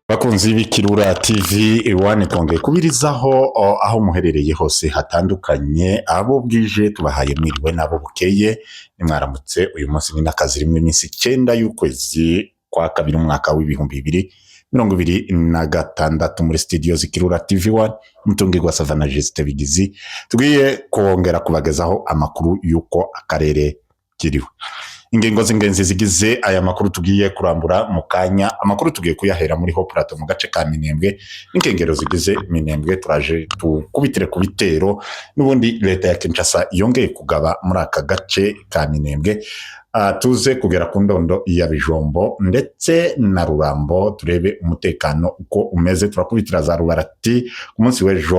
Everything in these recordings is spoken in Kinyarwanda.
Bakunzi b'Ikirura TV iwane twongeye kubirizaho aho muherereye hose hatandukanye abo bwije tubahaye mwiriwe nabo bukeye nimwaramutse uyu munsi ni nakazi rimwe iminsi 9 y'ukwezi kwa kabiri umwaka w'ibihumbi 2026 muri studio z'Ikirura TV1 mutungirwa Savana Juste bigizi tugiye kongera kubagezaho amakuru yuko akarere kiriwe. Ingingo z'ingenzi zigize aya makuru tugiye kurambura mu kanya. Amakuru tugiye kuyahera muri Ho Plateau mu gace ka Minembwe n'inkengero zigize Minembwe turaje tukubitire ku bitero n'ubundi leta ya Kinshasa yongeye kugaba muri aka gace ka Minembwe. Tuze kugera ku ndondo ya Bijombo ndetse na Rurambo turebe umutekano uko umeze. Turakubitira za Rubarati ku munsi w'ejo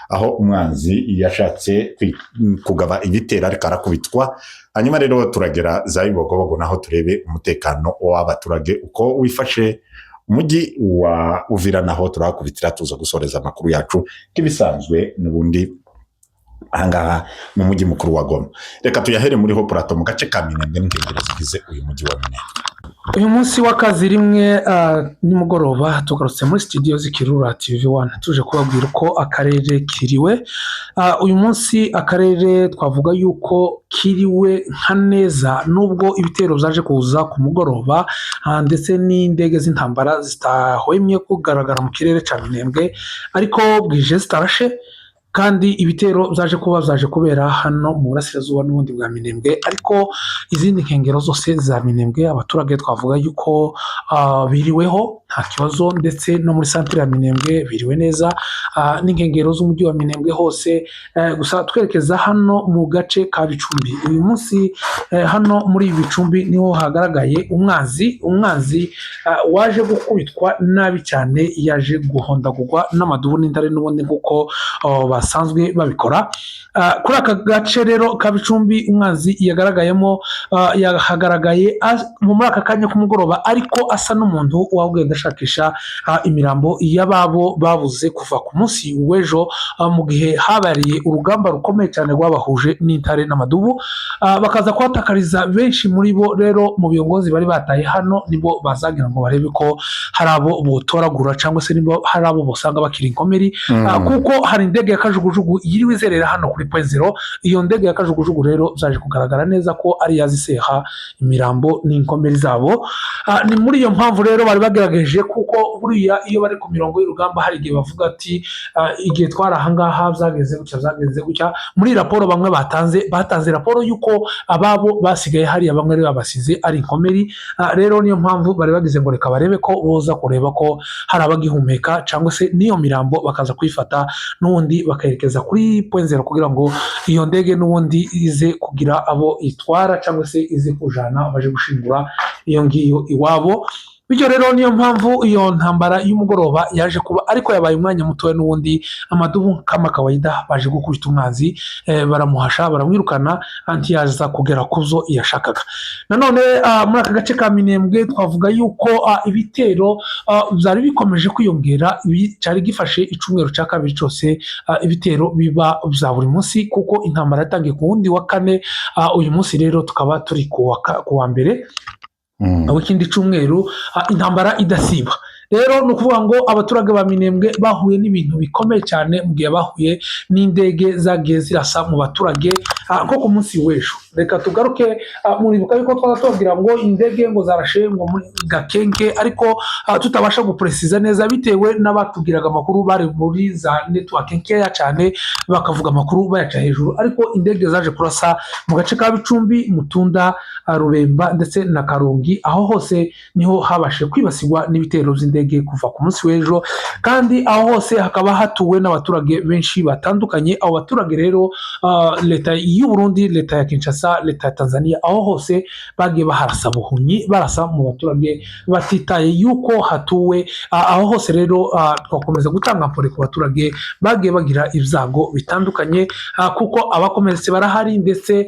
aho umwanzi yashatse kugaba igitera ariko arakubitwa. Hanyuma rero turagera za Ibogobogo naho turebe umutekano w'abaturage uko wifashe umujyi wa Uvira naho turakubitira tuza gusoreza amakuru yacu kibisanzwe n'ubundi ahangaha mu mujyi mukuru wa Goma. Reka tuyahere muri Ho Plateau mu gace ka Minembwe n'inkengero zigize uyu mujyi wa Minembwe. Uyu munsi w'akazi rimwe nimugoroba tugarutse muri studio z'Ikirura TV1 tuje kubabwira uko akarere kiriwe. Uyu munsi akarere twavuga yuko kiriwe nka neza nubwo ibitero zaje kuza ku mugoroba ndetse n'indege z'intambara zitahwemye kugaragara mu kirere ca Minembwe ariko bwije zitarashe kandi ibitero zaje kubera hano mu burasirazuba n'ubundi bwa Minembwe ariko izindi nkengero zose za Minembwe abaturage twavuga yuko biriweho nta kibazo ndetse no muri centre ya Minembwe biriwe neza n'inkengero z'umujyi wa Minembwe hose gusa twerekeza hano mu gace ka Bicumbi. Uyu munsi hano muri ibi Bicumbi niho hagaragaye umwanzi waje gukubitwa nabi cyane yaje guhondagurwa n'amadubu n'intare n'ubundi kuko basanzwe babikora kuri aka gace rero ka Bicumbi. Umwanzi yagaragayemo yahagaragaye muri aka kanya k'umugoroba ariko asa n'umuntu wagenda ashakisha imirambo y'ababo babuze kuva ku munsi w'ejo mu gihe habariye urugamba rukomeye cyane rwabahuje n'intare n'amadubu bakaza kuhatakariza benshi muri bo. Rero mu biyongozi bari bataye hano nibo bazagira ngo barebe ko hari abo botoragura cyangwa se nibo hari abo bosanga bakiri inkomeri kuko hari indege ya kajugujugu yiriwe izerera hano kuri point zero. Iyo ndege ya kajugujugu rero zaje kugaragara neza ko ari yaziseha imirambo n'inkomeri zabo. Ni muri iyo mpamvu rero bari bagerageje kuko buriya iyo bari ku mirongo y'urugamba hari igihe bavuga ati igihe twari ahangaha byageze gutya. Muri raporo bamwe batanze raporo yuko ababo basigaye hariya bamwe ari babasize ari inkomeri. Rero niyo mpamvu bari bagize ngo reka barebe ko boza kureba ko hari abagihumeka cyangwa se niyo mirambo bakaza kwifata n'ubundi bakayerekeza kuri point zero kugira ngo iyo ndege n'ubundi ize kugira abo itwara cyangwa se ize kujana baje gushingura iyo ngiyo iwabo. Bityo rero niyo mpamvu iyo ntambara y'umugoroba yaje kuba ariko yabaye umwanya mutoya n'ubundi amadubu kama kawaida baje gukubita umwanzi baramuhasha baramwirukana antiyaza kugera kuzo yashakaga. Nanone muri aka gace ka Minembwe twavuga yuko ibitero byari bikomeje kwiyongera. Cyari gifashe icumweru cya kabiri cyose ibitero biba bya buri munsi kuko intambara yatangiye ku wundi wa kane. Uyu munsi rero tukaba turi ku wa mbere w'ikindi cumweru intambara idasiba. Rero ni ukuvuga ngo abaturage ba Minembwe bahuye n'ibintu bikomeye cyane mu gihe bahuye n'indege zagiye zirasa mu baturage nko ku munsi w'ejo. Reka tugaruke muribuka yuko twatubwira ngo indege ngo zarashe ngo muri Gakenke ariko tutabasha gupresiza neza bitewe n'abatubwiraga amakuru bari muri za network nkeya cyane bakavuga amakuru bayaca hejuru ariko indege zaje kurasa mu gace ka Bicumbi, Mutunda, Rubemba ndetse na Karongi. Aho hose niho habashe kwibasirwa n'ibitero by'indege kuva ku munsi w'ejo kandi aho hose hakaba hatuwe n'abaturage benshi batandukanye. Abo baturage rero leta y'u Burundi, leta ya Kinshasa, leta ya Tanzania aho hose bagiye baharasa buhunyi barasa mu baturage batitaye yuko hatuwe. Aho hose rero twakomeza gutanga mpore ku baturage bagiye bagira ibyago bitandukanye kuko abakomeretse barahari ndetse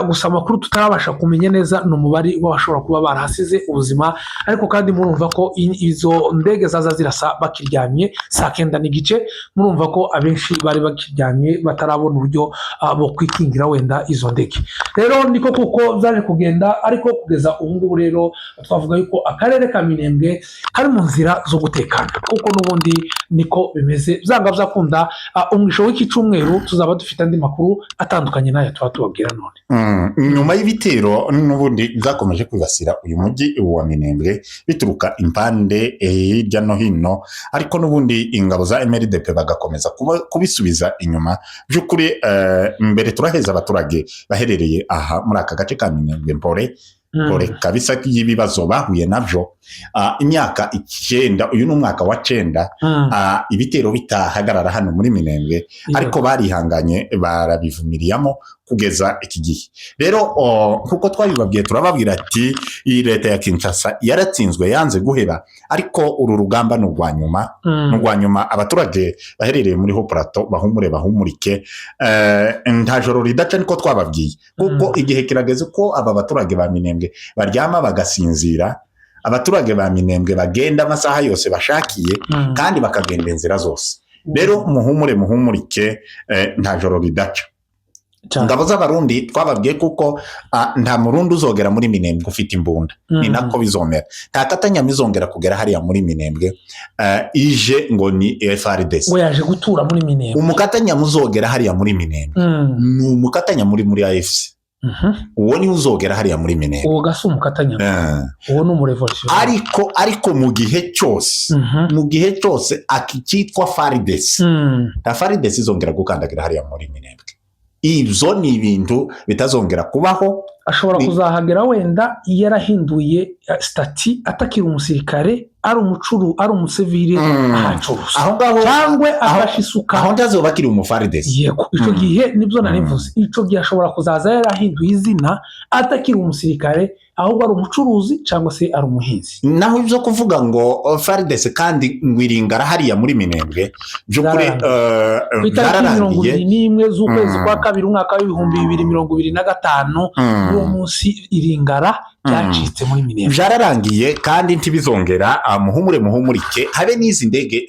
gusa amakuru tutarabasha kumenya neza n'umubare w'abashobora kuba barahasize ubuzima ariko kandi murumva ko izo ndege zaza zirasa bakiryamye saa 9 n'igice. Murumva ko abenshi bari bakiryamye batarabona uburyo bo kwikingira kurondera wenda izo ndege. Rero niko kuko byaje kugenda, ariko kugeza ubu ngubu rero twavuga yuko akarere ka Minembwe kari mu nzira zo gutekana, kuko n'ubundi niko bimeze. Byanga byakunda umwisho w'iki cyumweru tuzaba dufite andi makuru atandukanye n'aya tuba tubabwira none. Nyuma y'ibitero n'ubundi byakomeje kwibasira uyu mujyi wa Minembwe bituruka impande hirya no hino, ariko n'ubundi ingabo za MRDP bagakomeza kubisubiza inyuma. By'ukuri mbere turaheza abaturage baherereye aha muri aka gace ka Minembwe Mpore kabisa y'ibibazo bahuye nabyo imyaka 9, uyu n'umwaka wa 9 ibitero bitahagarara hano muri Minembwe, ariko barihanganye barabivumiriyamo kugeza iki gihe. Rero kuko twabibabwiye turababwira ati iyi leta ya Kinshasa yaratsinzwe, yanze guheba, ariko uru rugamba n'urwanyuma abaturage baherereye muri Haut-Plateau bahumurike, nta joro ridaca niko twababwiye, kuko igihe kirageze ko aba baturage ba Minembwe baryama bagasinzira. Abaturage ba Minembwe bagenda amasaha yose bashakiye kandi bakagenda inzira zose. Rero muhumurike, nta joro ridaca. Ngabo z'abarundi twababwiye kuko nta murundi uzogera muri Minembwe ufite imbunda, ni nako bizomera. Nta katanyama izongera kugera hariya muri Minembwe ije ngo ni FARDC we yaje gutura muri Minembwe. Umukatanyama uzogera hariya muri Minembwe ni umukatanyama muri AFC. Uwo ni uzogera hariya muri Minembwe. Uwo gasi umukatanyama, uwo ni umurevolution. Ariko mu gihe cyose akitwa FARDC, nta FARDC izongera gukandagira hariya muri Minembwe. Ibyo ni ibintu bitazongera kubaho. Ashobora kuzahagera wenda yarahinduye stati, atakira umusirikare, ari umusivile ahacuruza, cyangwa afashe isuka, aho ndazoba akiri umuFARDC. Yego, icyo gihe nibyo narivuze. Icyo gihe ashobora kuzaza yarahinduye izina, atakira umusirikare, ahubwo ari umucuruzi cyangwa se ari umuhinzi. Naho ibyo kuvuga ngo FARDC kandi ngwiringara hariya muri Minembwe by'ukuri byararangiye 21 z'ukwezi kwa 2 umwaka w'ibihumbi 2025 uwo munsi iringara byacitse muri Minembwe. Byararangiye kandi ntibizongera. Muhumurike, habe n'izi ndege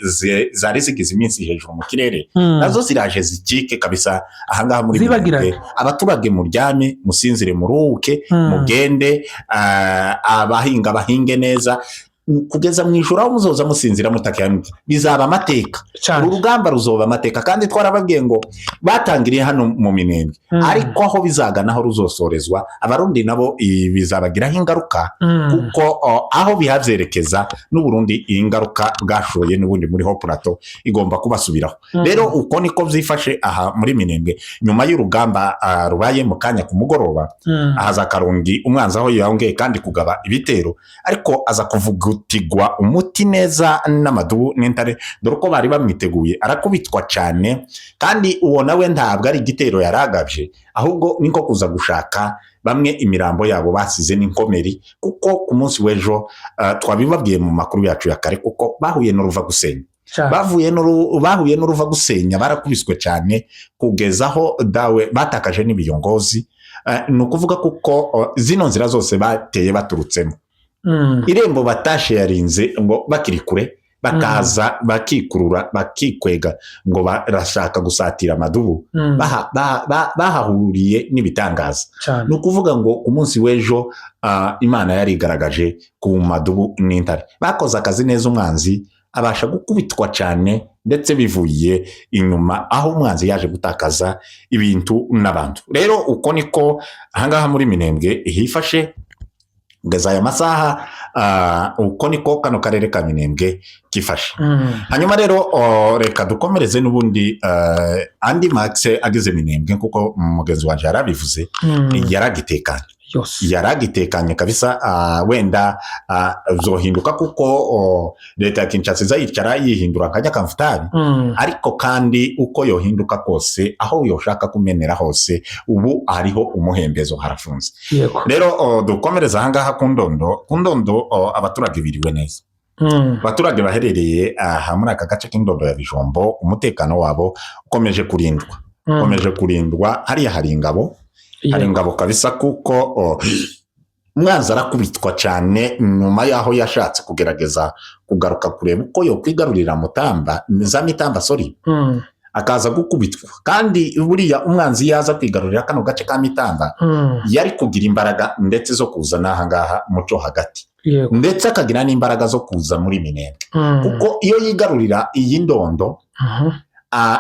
zari zigize iminsi hejuru mu kirere nazo ziraje zikike kabisa ahangaha muri Minembwe. Abaturage muryame, musinzire, muruhuke, mugende, abahinga bahinge neza kugeza mu ijoro, aho muzoza musinzira mutakiyanuka. Bizaba amateka, urugamba ruzoba amateka, kandi twarababwiye ngo batangiriye hano mu Minembwe, ariko aho bizaganaho ruzosorezwa abarundi nabo bizabagiraho ingaruka, kuko aho bihavyerekeza n'Uburundi ingaruka bwashoye n'ubundi muri Haut-Plateau igomba kubasubiraho. Rero uko niko vyifashe aha muri Minembwe nyuma y'urugamba rubaye mu kanya ku mugoroba. Ahaza Karongi umwanzi aho yongeye kandi kugaba ibitero, ariko aza kuvuga tigwa umuti neza n'amadubu n'intare, dore ko bari bamwiteguye, arakubitwa cyane. Kandi uwo nawe ntabwo ari igitero yaragabye, ahubwo niko kuza gushaka bamwe imirambo yabo basize n'inkomeri, kuko ku munsi w'ejo twabibabwiye mu makuru yacu ya kare, kuko bahuye n'uruva gusenya. Bahuye n'uruva gusenya, barakubiswe cyane kugezaho dawe batakaje n'ibiyongozi. Ni ukuvuga kuko zino nzira zose bateye baturutsemo, irembo batashe yarinze ngo bakiri kure bakaza bakikurura bakikwega ngo barashaka gusatira amadubu, bahahuriye n'ibitangaza. Ni ukuvuga ngo ku munsi w'ejo Imana yarigaragaje ku madubu n'intare, bakoze akazi neza. Umwanzi abasha gukubitwa cyane, ndetse bivuye inyuma aho umwanzi yaje gutakaza ibintu n'abantu. Rero uko niko ahangaha muri Minembwe hifashe kugeza aya masaha, uko niko kano karere ka Minembwe kifashe. Hanyuma rero reka dukomereze n'ubundi andi Max ageze Minembwe, kuko mugenzi wanje yarabivuze, yaragitekanye kabisa. Wenda zohinduka kuko leta ya Kinshasa izayicara yihindura akajya kamfutari, ariko kandi uko yohinduka kose, aho yoshaka kumenera hose, ubu hariho umuhembezo harafunze. Rero dukomereza ahangaha ku Ndondo. Abaturage biriwe neza. Abaturage baherereye aha muri aka gace k'Indondo ya Bijombo, umutekano wabo ukomeje kurindwa. Hariya hari ingabo kabisa, kuko umwanzi arakubitwa cyane nyuma y'aho yashatse kugerageza kugaruka kureba uko yo kwigarurira Mitamba. akaza gukubitwa kandi buriya umwanzi yaza kwigarurira kano gace ka Mitamba yari kugira imbaraga ndetse zo kuza n'ahangaha muco hagati ndetse akagira n'imbaraga zo kuza muri Minembwe kuko iyo yigarurira iyi Ndondo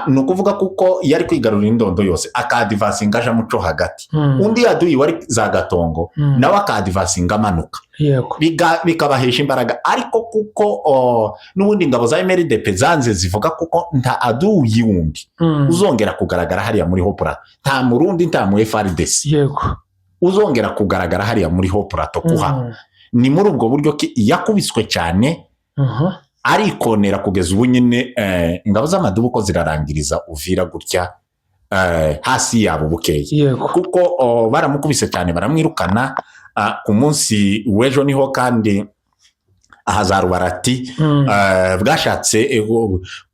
ni ukuvuga kuko yari kwigarurira Indondo yose akadivasinga aja muco hagati undi yaduyi wari za Gatongo nawe akadivasinga amanuka bikabahesha imbaraga ariko kuko n'ubundi ingabo za MRDP zanze zivuga kuko nta aduyi wundi uzongera kugaragara hariya muri Hopra nta murundi nta mu FRDC uzongera kugaragara hariya muri Hopra to kuha ni muri ubwo buryo ki yakubiswe cyane arikonera kugeza ubu nyine ingabo z'amadubu ko zirarangiriza Uvira gutya hasi yabo bukeye kuko baramukubise cyane baramwirukana ku munsi w'ejo niho kandi ahazarubarati bwashatse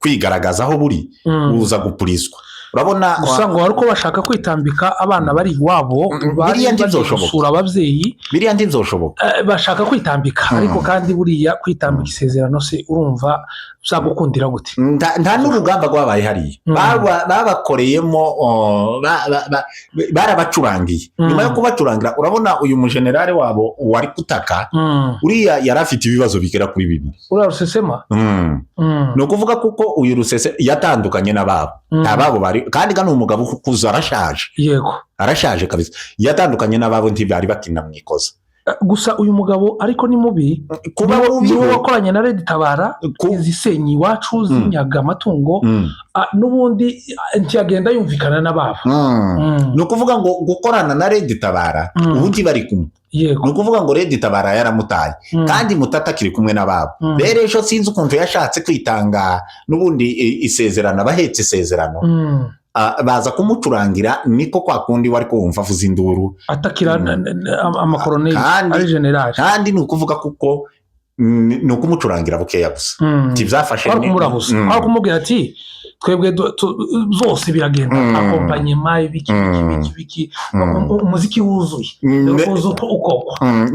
kwigaragaza aho buri buza gupurizwa urabona gusa ngo ariko bashaka kwitambika abana bari iwabo bari gusura ababyeyi biriya ndizoshoboka bashaka kwitambika ariko kandi buriya kwitambika isezerano se urumva uzagukundira gute nta n'urugamba rwabaye hariya babakoreyemo barabacurangiye nyuma yo kubacurangira urabona uyu mujenerali wabo wari kutaka uriya yari afite ibibazo bigera kuri 2 uriya Rusesema ni ukuvuga kuko uyu Rusese yatandukanye n'ababo bari kandi gano umugabo kuza arashaje arashaje kabisa yatandukanye n'ababo ntibari bakina mwikoza gusa uyu mugabo ariko ni mubi kuba niwe wakoranye na Red Tabara izisenyi iwacu zinyaga amatungo n'ubundi ntiyagenda yumvikana n'ababo ni ukuvuga ngo gukorana na Red Tabara ubundi bari kumwe ni ukuvuga ngo Red Tabara yaramutaye kandi Mutata kiri kumwe n'ababo rero ejo sinzi ukuntu yashatse kwitanga n'ubundi isezerano abahetse isezerano baza kumucurangira niko kwa kundi wari ko wumva avuza induru atakira amakoroneli ari general kandi ni ukuvuga kuko ni ukumucurangira bukeya gusa byafashe aho kumubwira ati twebwe zose biragenda akompanyema ibiki umuziki wuzuye uko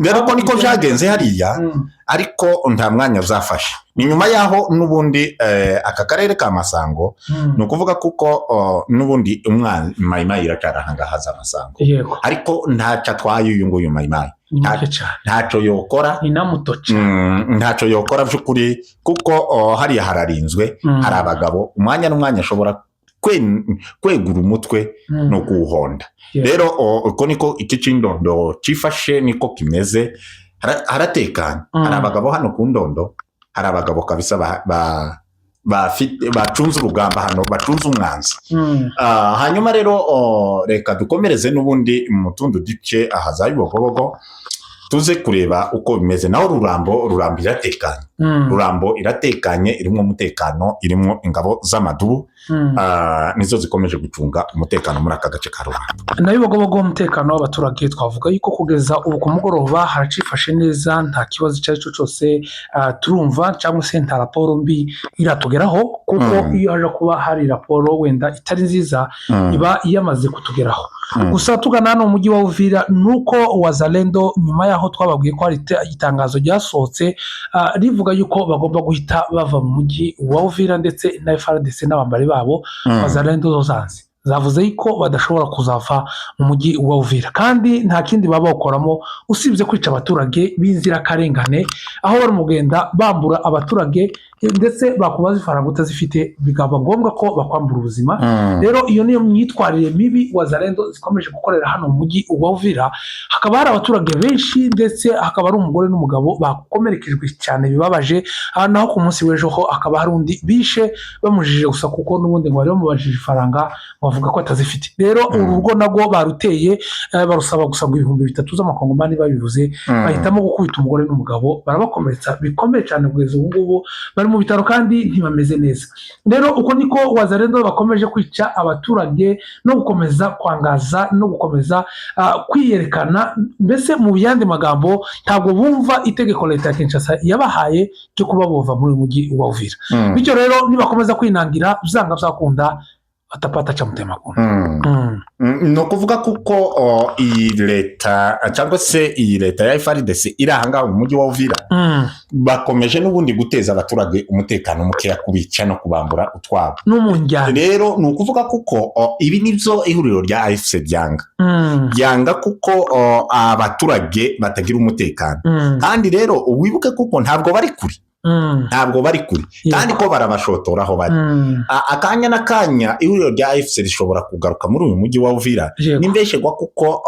rero ko niko byagenze hariya ariko nta mwanya uzafasha ni nyuma yaho n'ubundi aka karere ka Masango ni ukuvuga kuko n'ubundi umwana Mayimayi iracarahanga haza Masango ariko ntaca twaye uyu nguyu Mayimayi ntaco yokora ntaco yokora by'ukuri kuko hariya hararinzwe hari abagabo umwanya n'umwanya ashobora kwegura umutwe no kuwuhonda rero uko niko iki cy'Indondo cifashe niko kimeze haratekanye hari abagabo hano ku Ndondo hari abagabo kabisa bacunze urugamba hano bacunze umwanzi hanyuma rero reka dukomereze n'ubundi mu tundi duce ahaza Bibogobogo tuze kureba uko bimeze naho Rurambo iratekanye Rurambo iratekanye irimo umutekano irimo ingabo z'amadubu nizo zikomeje gucunga umutekano muri aka gace ka Rurambo na Bibogobogo umutekano w'abaturage twavuga yuko kugeza ubu ku mugoroba haracifashe neza nta kibazo icyo ari cyo cyose turumva cyangwa se nta raporo mbi iratugeraho kuko iyo haje kuba hari raporo wenda itari nziza iba yamaze kutugeraho gusa tugana hano mu mujyi wa Uvira nuko Wazalendo nyuma yaho twababwiye ko hari itangazo ryasohotse rivuga yuko bagomba guhita bava mu mujyi wa Uvira ndetse na FARDC n'abambari babo Wazalendo zozanze zavuze yuko badashobora kuzava mu mujyi wa Uvira kandi nta kindi baba bakoramo usibye kwica abaturage b'inzirakarengane aho bari mugenda bambura abaturage ndetse bakubaza ifaranga utazifite bigaba ngombwa ko bakwambura ubuzima rero iyo niyo myitwarire mibi Wazalendo zikomeje gukorera hano mu mujyi wa Uvira hakaba hari abaturage benshi ndetse hakaba ari umugore n'umugabo bakomerekejwe cyane bibabaje naho ku munsi w'ejo ho akaba hari undi bishe bamujije gusa kuko n'ubundi ngo bari bamubajije ifaranga bavuga ko atazifite rero urugo nabwo baruteye barusaba gusa ngo 3,000 z'amakongomani babivuze bahitamo gukubita umugore n'umugabo barabakomeretsa bikomeye cyane kugeza ubu ngubu mu bitaro kandi ntibameze neza rero uko niko Wazalendo bakomeje kwica abaturage no gukomeza kwangaza no gukomeza kwiyerekana mbese mu yandi magambo ntabwo bumva itegeko leta ya Kinshasa yabahaye cyo kuba bova muri mujyi wa Uvira bityo rero nibakomeza kwinangira uzanga byakunda atapata cha mutema kuna no kuvuga kuko iyi leta cyangwa se iyi leta ya FARDC iri ahangaha mu mujyi wa Uvira bakomeje n'ubundi guteza abaturage umutekano mukeya kubica no kubambura utwabo n'umunjyana. rero ni ukuvuga kuko ibi nibyo ihuriro rya AFC byanga kuko abaturage batagira umutekano kandi rero wibuke kuko ntabwo bari kuri kandi ko barabashotoraho bari akanya n'akanya ihuriro rya AFC rishobora kugaruka muri uyu mujyi wa Uvira nimbeshegwa kuko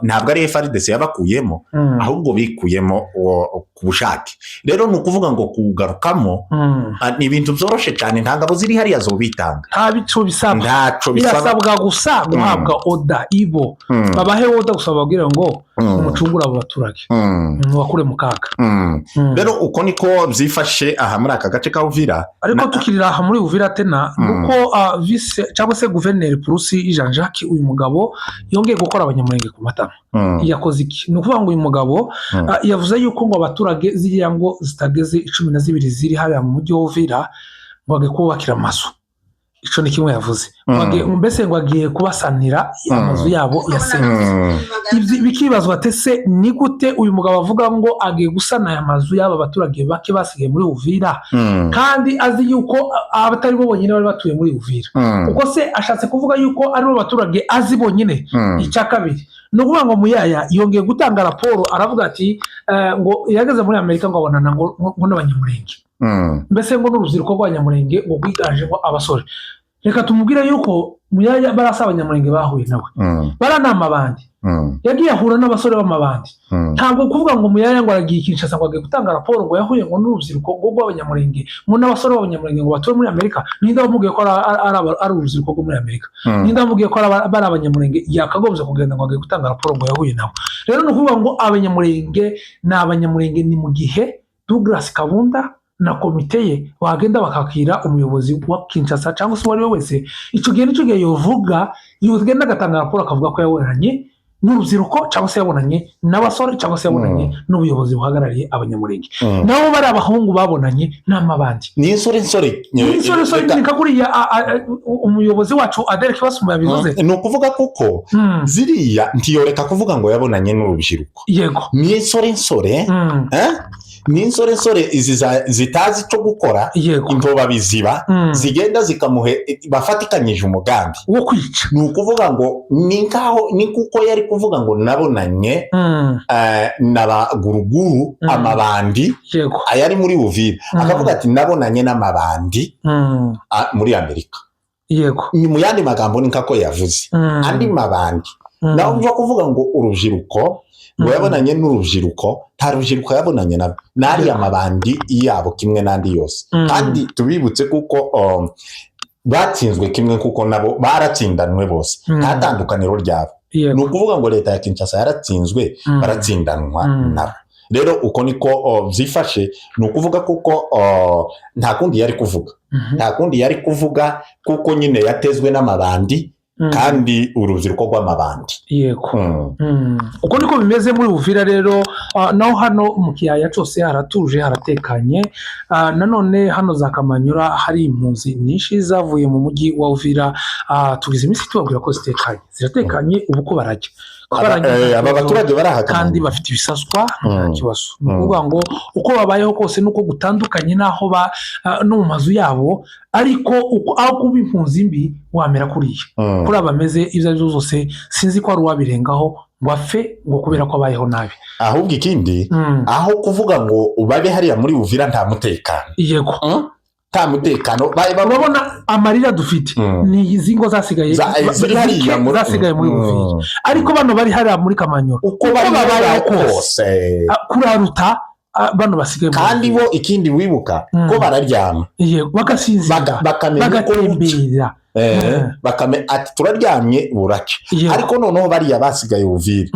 ntabwo ari FARDC yabakuyemo ahubwo bikuyemo ku bushake rero ni ukuvuga ngo kugarukamo ni ibintu byoroshe cyane nta ngabo ziri hariya zo bitanga ntaco bisabwa gusa guhabwa oda ibo babahe oda gusa babwira ngo umucungura abo baturage bakure mu kaga rero uko niko byifashe aha muri aka gace ka Uvira ariko tukirira aha muri Uvira tena nuko vice cyangwa se guverineri Purusi Jean Jacques uyu mugabo yongeye gukora abanyamurenge ku matama yakoze iki ni ukuvuga ngo uyu mugabo yavuze yuko ngo abaturage ziriya ngo zitageze 12 ziri hariya mu mujyi wa Uvira ngo bage kubakira amazu ico ni kimwe yavuze mbese ngo agiye kubasanira amazu yabo yasenyutse bikibazwa tese ni gute uyu mugabo avuga ngo agiye gusana aya mazu y'aba baturage bake basigaye muri Uvira kandi azi yuko abatari bo bonyine bari batuye muri Uvira uko se ashatse kuvuga yuko ari bo baturage azi bonyine icya kabiri no kuvuga ngo Muyaya yongeye gutanga raporo aravuga ati ngo yageze muri Amerika ngo abonana ngo n'abanyamurenge mbese ngo n'urubyiruko rw'abanyamurenge ngo bwiganje ngo abasore reka tumubwire yuko Muyaya barasa abanyamurenge bahuye nawe baranama bandi yagiye ahura n'abasore b'amabandi ntabwo kuvuga ngo Muyaya ngo aragiye Kinshasa ngo agiye gutanga raporo ngo yahuye ngo n'urubyiruko rw'abanyamurenge ngo n'abasore b'abanyamurenge ngo batuye muri Amerika ninde wamubwiye ko ari urubyiruko rwo muri Amerika ninde wamubwiye ko bari abanyamurenge yakagombye kugenda ngo agiye gutanga raporo ngo yahuye nawe rero ni ukuvuga ngo abanyamurenge ni mu gihe Douglas Kabunda na komite ye wagenda bakakira umuyobozi wa Kinshasa cyangwa se uwo ari we wese icyo gihe yovuga yogenda agatanga raporo akavuga ko yabonanye n'urubyiruko cyangwa se yabonanye n'abasore cyangwa se yabonanye n'ubuyobozi buhagarariye abanyamurenge nabo bari abahungu babonanye n'amabandi ni insore nikaguriya umuyobozi wacu Aderek Basuma yabivuze ni ukuvuga kuko ziriya ntiyoreka kuvuga ngo yabonanye n'urubyiruko yego ni insore ni insore izi zitazi cyo gukora intoba biziba zigenda zikamuhe bafatikanyije umugambi wo kwica ni ukuvuga ngo ni kuko yari kuvuga ngo nabonanye n'abaguruguru amabandi ayari muri Uvira akavuga ati nabonanye n'amabandi muri Amerika yego ni mu yandi magambo ni kako yavuze andi mabandi naho byo kuvuga ngo urubyiruko ngo yabonanye n'urubyiruko nta rubyiruko yabonanye nabo nari amabandi yabo kimwe n'andi yose kandi tubibutse kuko batsinzwe kimwe kuko nabo baratsindanwe bose nta tandukaniro ryabo ni ukuvuga ngo leta ya Kinshasa yaratsinzwe baratsindanwa nabo rero uko niko byifashe ni ukuvuga kuko nta kundi yari kuvuga kuko nyine yatezwe n'amabandi kandi urubyiruko rw'amabandi yego uko niko bimeze muri Uvira rero naho hano mu kiyaya cyose haratuje haratekanye nanone hano za Kamanyura hari impunzi nyinshi zavuye mu mujyi wa Uvira tugize iminsi tubabwira ko ziratekanye ubu ko barajya aba baturage barahakana kandi bafite ibisaswa nta kibazo ni ukuvuga ngo uko babayeho kose nuko gutandukanye naho no mu mazu yabo ariko aho kuba impunzi mbi wamera kuriya kuri abameze ibyo ari byo zose sinzi ko ari uwabirengaho ngo apfe ngo kubera ko abayeho nabi ahubwo ikindi aho kuvuga ngo babe hariya muri Uvira nta mutekano yego nta mutekano babona amarira dufite ni izi ngo zasigaye muri Uvira ariko bano bari hariya muri Kamanyura uko babayeho kose kuraruta bano basigaye kandi bo ikindi wibuka ko bararyama bagasinzira bagatembera ati turaryamye buraca ariko noneho bariya basigaye Uvira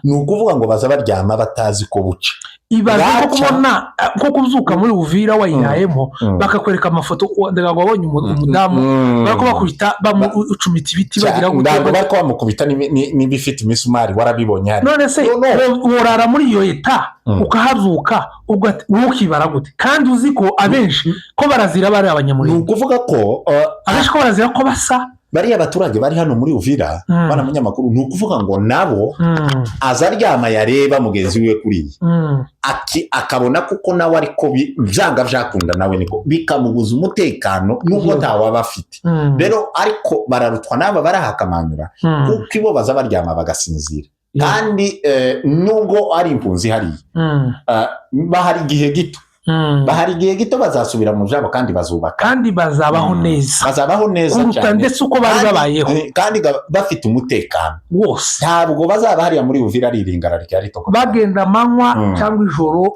ni ukuvuga ngo baza baryama batazi ko buca ibaze ko kubona ko kuzuka muri Uvira wayirayemo bakakwereka amafoto ndaga wabonye umudamu barako bakubita bamucumita ibiti bagira ngo barako bamukubita n'ibifite imisumari warabibonye hari none se worara muri iyo eta ukahazuka ukibara gute kandi uzi ko abenshi ko barazira bari abanyamurenge ni ukuvuga ko abenshi ko barazira ko basa bariya abaturage bari hano muri Uvira bana munyamakuru ni ukuvuga ngo nabo azaryama yareba mugenzi we kuriye akabona kuko nawe ariko byanga byakunda nawe niko bikamubuza umutekano nubwo ntawe bafite rero ariko bararutwa naba barahakamanyura kuko ibo baza baryama bagasinzira kandi nubwo ari impunzi hari bahari igihe gito bahari igihe gito bazasubira mu jabo kandi bazubaka kandi bazabaho neza cyane ndetse uko bari babayeho kandi bafite umutekano wose ntabwo bazaba hariya muri Uvira riringara ryari to bagenda manywa cyangwa ijoro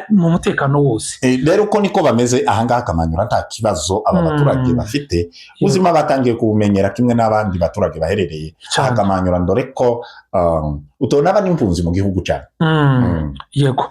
mu mutekano wose rero uko niko bameze ahangaha akamanyura nta kibazo aba baturage bafite ubuzima batangiye kubumenyera kimwe n'abandi baturage baherereye akamanyura ndore ko utona aba n'impunzi mu gihugu cyane yego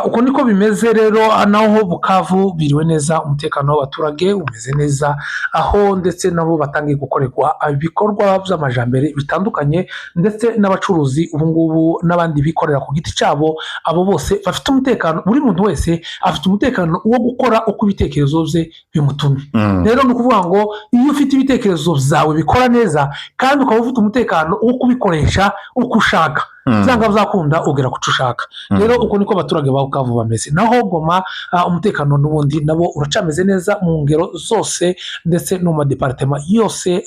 uko niko bimeze rero naho Bukavu biriwe neza umutekano w'abaturage umeze neza aho ndetse nabo batangiye gukorerwa ibikorwa by'amajambere bitandukanye ndetse n'abacuruzi ubu ngubu n'abandi bikorera ku giti cyabo abo bose bafite umutekano buri muntu wese afite umutekano wo gukora uko ibitekerezo bye bimutumye rero ni ukuvuga ngo iyo ufite ibitekerezo byawe bikora neza kandi ukaba ufite umutekano wo kubikoresha uko ushaka byanga bizakunda ugera ku cyo ushaka rero uko niko abaturage ba Bukavu bameze naho Goma umutekano n'ubundi nabo uracameze neza mu ngero zose ndetse no mu departement yose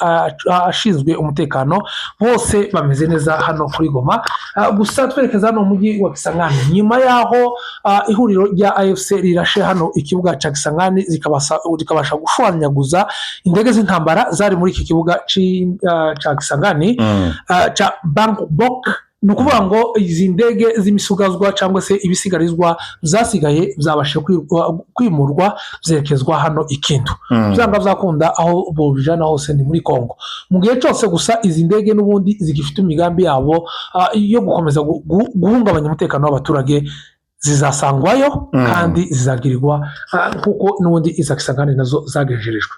ashinzwe umutekano bose bameze neza hano kuri Goma gusa twerekeza hano mu mujyi wa Kisangani nyuma yaho ihuriro rya AFC rirashe hano ikibuga cya Kisangani zikabasha gushwanyaguza indege z'intambara zari muri iki kibuga cya Kisangani cya Bangkok ni ukuvuga ngo izi ndege z'imisugazwa cyangwa se ibisigarizwa zasigaye zabashe kwimurwa zerekezwa hano ikintu byanga byakunda aho bobijana hose ni muri Kongo mu gihe cyose gusa izi ndege n'ubundi zigifite imigambi yabo yo gukomeza guhungabanya umutekano w'abaturage zizasangwayo kandi zizagirirwa kuko n'ubundi izakisangane nazo zagejerijwe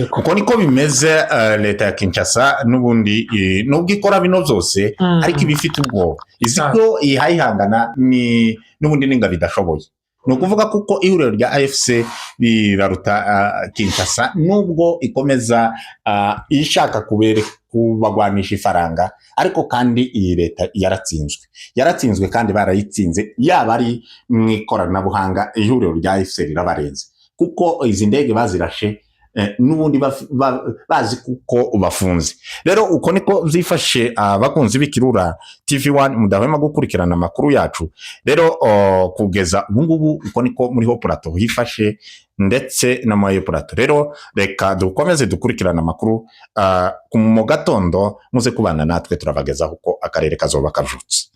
kuko niko bimeze leta ya Kinshasa n'ubundi nubwo ikora bino byose ariko ibifite ubwoba iziko ihayihangana n'ubundi ninga bidashoboye ni ukuvuga kuko ihuriro rya AFC riraruta Kinshasa nubwo ikomeza ishaka kubagwanisha ifaranga ariko kandi iyi leta yaratsinzwe kandi barayitsinze yaba ari mu ikoranabuhanga ihuriro rya AFC rirabarenze kuko izi ndege bazirashe n'ubundi bazi kuko bafunze rero uko niko zifashe abakunzi b'Ikirura TV1 mudahwema gukurikirana amakuru yacu rero kugeza ubu ngubu uko niko muri ho plateau hifashe ndetse na mayo plateau rero reka dukomeze dukurikirana amakuru mu gatondo muze kubana natwe turabagezaho uko akarere kazoba kavutse.